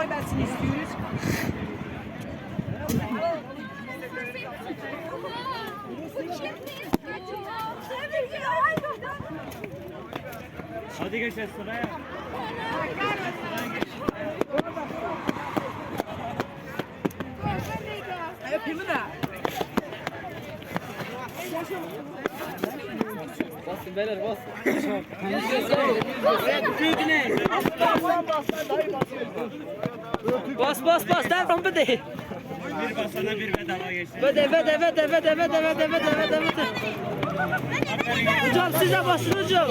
kaybetsin istiyoruz. Hadi geçelim sıraya. Yapayım da. Basın beyler basın. Bas devam bede. Bir basana bir bedava geçsin. Bede. Hocam size basın hocam.